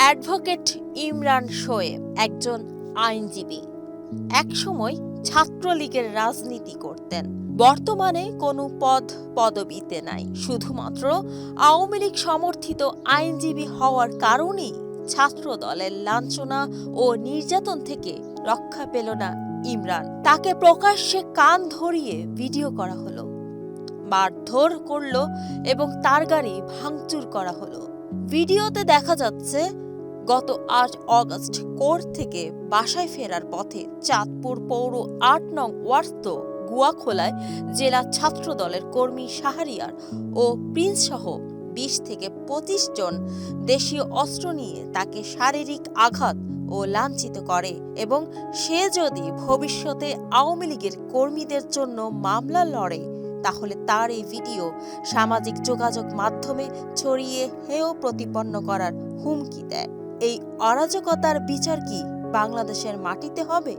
Advocate Imran Shoaib একজন আইনজীবী। একসময় ছাত্রলীগের রাজনীতি করতেন। বর্তমানে কোনো পদবিতে নাই, শুধুমাত্র আওয়ামী লীগ সমর্থিত আইনজীবী হওয়ার কারণেই ছাত্র দলের লাঞ্ছনা ও নির্যাতন থেকে রক্ষা পেল না ইমরান। তাকে প্রকাশ্যে কান ধরিয়ে ভিডিও করা হলো, মারধর করলো এবং তার গাড়ি ভাঙচুর করা হলো। ভিডিওতে দেখা যাচ্ছে গত ৮ অগস্ট কোর্ট থেকে বাসায় ফেরার পথে চাঁদপুর পৌর ৮ নং ওয়ার্ড গুয়াখোলায় জেলা ছাত্র দলের কর্মী শাহরিয়ার ও প্রিন্স সহ ২০ থেকে ২৫ জন দেশীয় অস্ত্র নিয়ে তাকে শারীরিক আঘাত ও লাঞ্ছিত করে এবং সে যদি ভবিষ্যতে আওয়ামী লীগের কর্মীদের জন্য মামলা লড়ে তাহলে তার এই ভিডিও সামাজিক যোগাযোগ মাধ্যমে ছড়িয়ে হেয় প্রতিপন্ন করার হুমকি দেয়। এই অরাজকতার বিচার কি বাংলাদেশের মাটিতে হবে?